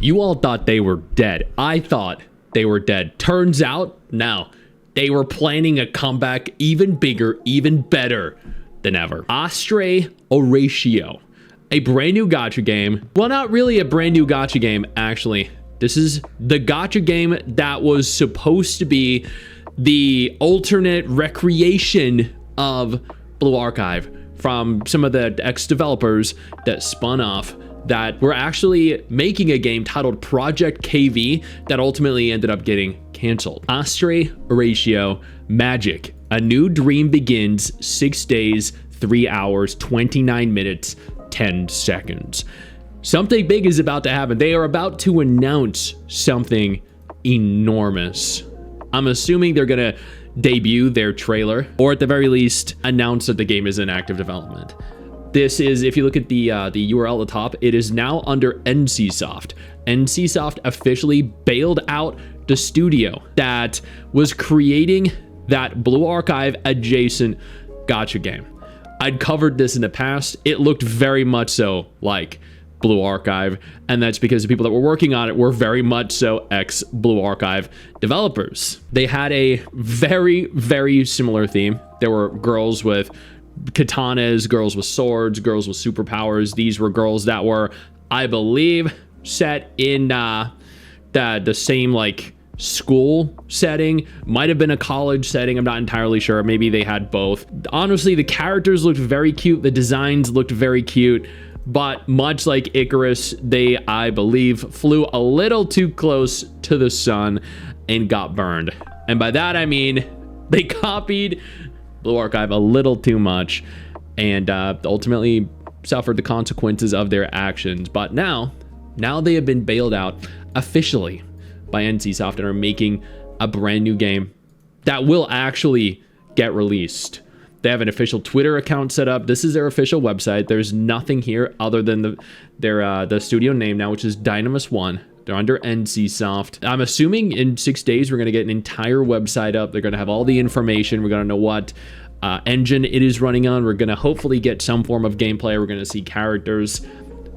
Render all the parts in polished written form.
You all thought they were dead. I thought they were dead. Turns out, no. They were planning a comeback even bigger, even better than ever. Astrae Oratio. A brand new gacha game. Well, not really a brand new gacha game, actually. This is the gacha game that was supposed to be the alternate recreation of Blue Archive from some of the ex-developers that spun off that were actually making a game titled Project KV that ultimately ended up getting canceled. Astrae Oratio Magic. A new dream begins. 6 days, 3 hours, 29 minutes, 10 seconds. Something big is about to happen. They are about to announce something enormous. I'm assuming they're gonna debut their trailer, or at the very least, announce that the game is in active development. This is, if you look at the URL at the top, it is now under NCSoft. NCSoft officially bailed out the studio that was creating that Blue Archive adjacent gacha game. I'd covered this in the past. It looked very much so like Blue Archive, and that's because the people that were working on it were very much so ex-Blue Archive developers. They had a very, very similar theme. There were girls with katanas, girls with swords, girls with superpowers. These were girls that were, I believe, set in the same like school setting. Might have been a college setting. I'm not entirely sure. Maybe they had both. Honestly, the characters looked very cute. The designs looked very cute. But much like Icarus, they, I believe, flew a little too close to the sun and got burned. And by that, I mean they copied Blue Archive a little too much and ultimately suffered the consequences of their actions. But now they have been bailed out officially by NCSoft and are making a brand new game that will actually get released. They have an official Twitter account set up. This is their official website. There's nothing here other than the studio name now, which is DynamisOne. They're under NCSoft. I'm assuming in 6 days, we're going to get an entire website up. They're going to have all the information. We're going to know what engine it is running on. We're going to hopefully get some form of gameplay. We're going to see characters.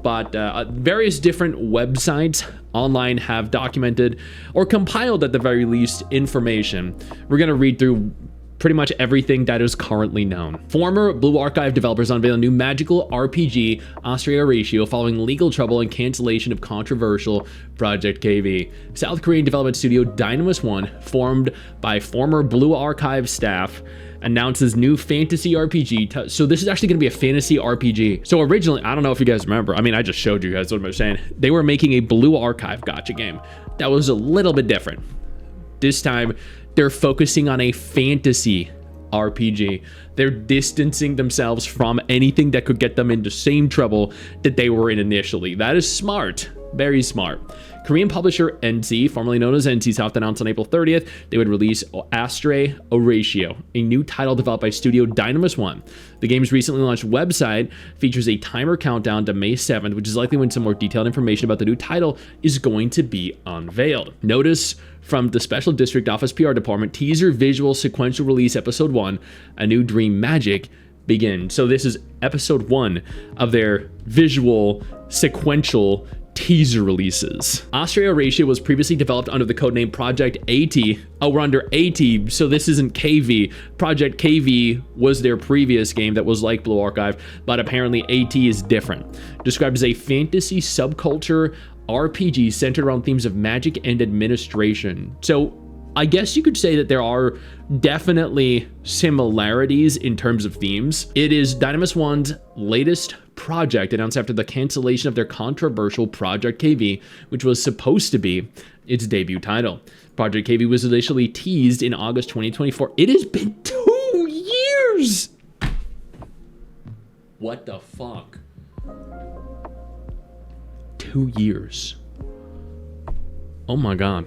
But various different websites online have documented or compiled, at the very least, information. We're going to read through pretty much everything that is currently known. Former Blue Archive developers unveil a new magical RPG, Astrae Oratio, following legal trouble and cancellation of controversial Project KV. South Korean development studio DynamisOne, formed by former Blue Archive staff, announces new fantasy RPG. So this is actually going to be a fantasy RPG. So originally, I don't know if you guys remember, I mean, I just showed you guys what I'm saying. They were making a Blue Archive gacha game that was a little bit different. This time, they're focusing on a fantasy RPG. They're distancing themselves from anything that could get them into same trouble that they were in initially. That is smart. Very smart. Korean publisher NC, formerly known as NCSoft, announced on April 30th they would release Astrae Oratio, a new title developed by studio DynamisOne. The game's recently launched website features a timer countdown to May 7th, which is likely when some more detailed information about the new title is going to be unveiled. Notice from the Special District Office PR Department, teaser visual sequential release episode 1, A New Dream Magic, begin. So this is episode 1 of their visual sequential teaser releases. Astrae Oratio was previously developed under the codename Project AT. Oh, we're under AT, so this isn't KV. Project KV was their previous game that was like Blue Archive, but apparently AT is different. Described as a fantasy subculture RPG centered around themes of magic and administration. So I guess you could say that there are definitely similarities in terms of themes. It is DynamisOne's latest project, announced after the cancellation of their controversial Project KV, which was supposed to be its debut title. Project KV was initially teased in August 2024. It has been 2 years! What the fuck? 2 years. Oh my god.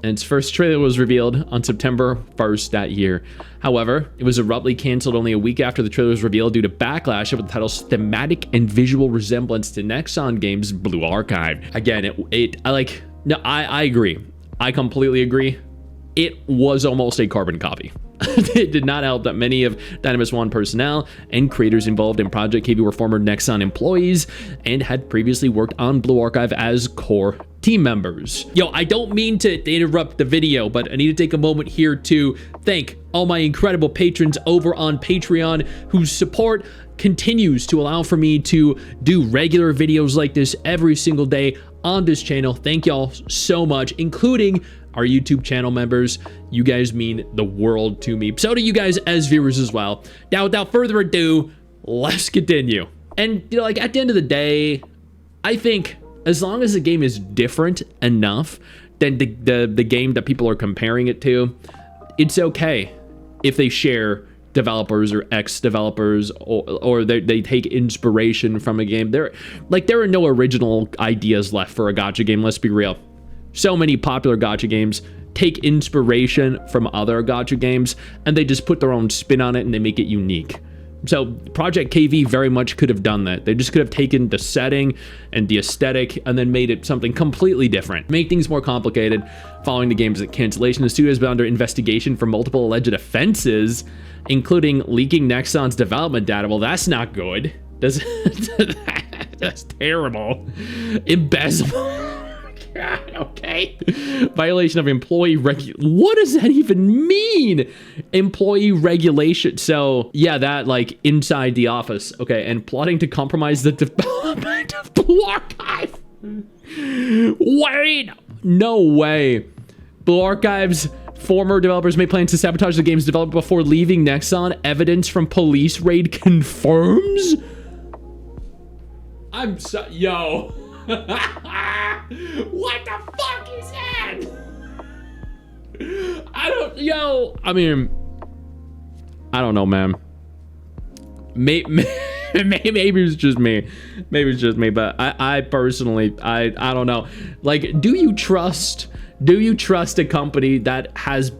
And its first trailer was revealed on September 1st that year. However, it was abruptly canceled only a week after the trailer was revealed due to backlash over the title's thematic and visual resemblance to Nexon Games' Blue Archive. Again, I agree. I completely agree. It was almost a carbon copy. It did not help that many of DynamisOne personnel and creators involved in Project KV were former Nexon employees and had previously worked on Blue Archive as core team members. Yo, I don't mean to interrupt the video, but I need to take a moment here to thank all my incredible patrons over on Patreon whose support continues to allow for me to do regular videos like this every single day on this channel. Thank y'all so much, including our YouTube channel members. You guys mean the world to me. So do you guys as viewers as well. Now, without further ado, let's continue. And you know, like at the end of the day, I think as long as the game is different enough than the game that people are comparing it to, it's okay if they share developers or ex-developers or they take inspiration from a game. There are no original ideas left for a gacha game, let's be real. So many popular gacha games take inspiration from other gacha games and they just put their own spin on it and they make it unique. So Project KV very much could have done that. They just could have taken the setting and the aesthetic and then made it something completely different. Make things more complicated. Following the game's cancellation, the studio has been under investigation for multiple alleged offenses, including leaking Nexon's development data. Well, that's not good. That's terrible. Embezzlement. God, okay. Violation of employee what does that even mean? Employee regulation. So yeah, that like inside the office. Okay, and plotting to compromise the development of Blue Archive. Wait, no way. Blue Archive's former developers made plans to sabotage the game's development before leaving Nexon. Evidence from police raid confirms. I'm so yo. What the fuck is that? I don't know, man. Maybe it's just me. Maybe it's just me, but I personally, I don't know. Like, do you trust a company that has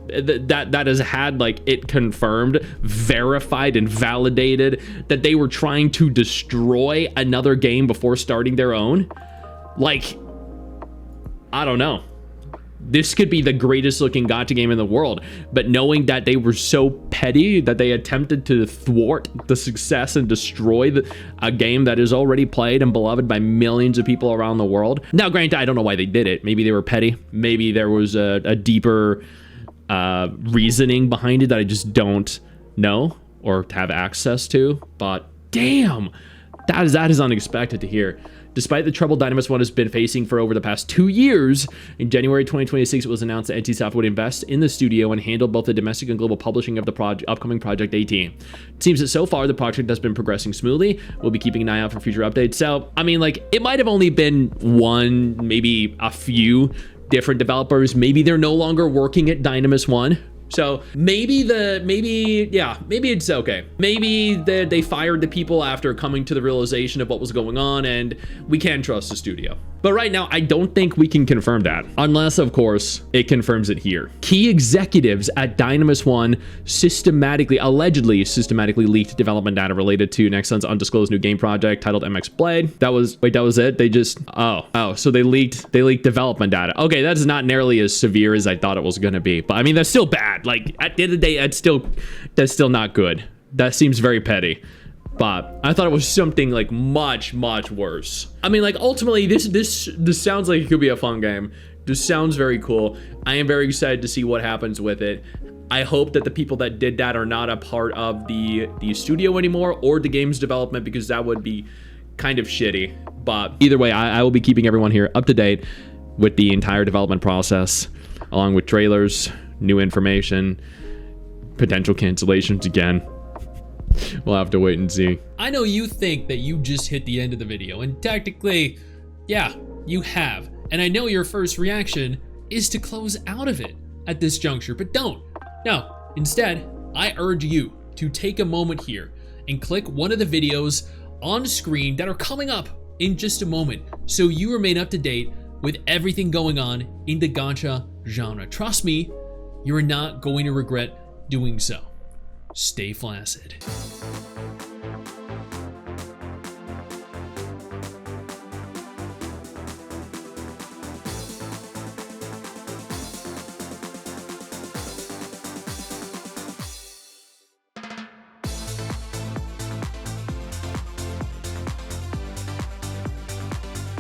had like it confirmed, verified, and validated that they were trying to destroy another game before starting their own? Like, I don't know. This could be the greatest looking gacha game in the world, but knowing that they were so petty that they attempted to thwart the success and destroy a game that is already played and beloved by millions of people around the world. Now, granted, I don't know why they did it. Maybe they were petty. Maybe there was a deeper reasoning behind it that I just don't know or have access to. But damn, that is unexpected to hear. Despite the trouble DynamisOne has been facing for over the past 2 years, in January 2026, it was announced that NCSoft would invest in the studio and handle both the domestic and global publishing of the upcoming Project 18. It seems that so far the project has been progressing smoothly. We'll be keeping an eye out for future updates. So, I mean, like, it might have only been one, maybe a few different developers. Maybe they're no longer working at DynamisOne. So maybe it's okay. Maybe they fired the people after coming to the realization of what was going on, and we can trust the studio. But right now, I don't think we can confirm that, unless, of course, it confirms it here. Key executives at DynamisOne allegedly systematically leaked development data related to Nexon's undisclosed new game project titled MX Blade. That was it? They just, so they leaked development data. Okay, that's not nearly as severe as I thought it was gonna be, but I mean, that's still bad. Like, at the end of the day, that's still not good. That seems very petty. But I thought it was something like much worse. I mean, like, ultimately, this sounds like it could be a fun game. This sounds very cool. I am very excited to see what happens with it. I hope that the people that did that are not a part of the studio anymore or the game's development, because that would be kind of shitty. But either way, I will be keeping everyone here up to date with the entire development process, along with trailers, new information, potential cancellations again. We'll have to wait and see. I know you think that you just hit the end of the video, and technically, yeah, you have. And I know your first reaction is to close out of it at this juncture, but don't. No, instead, I urge you to take a moment here and click one of the videos on screen that are coming up in just a moment, so you remain up to date with everything going on in the gacha genre. Trust me, you are not going to regret doing so. Stay flaccid.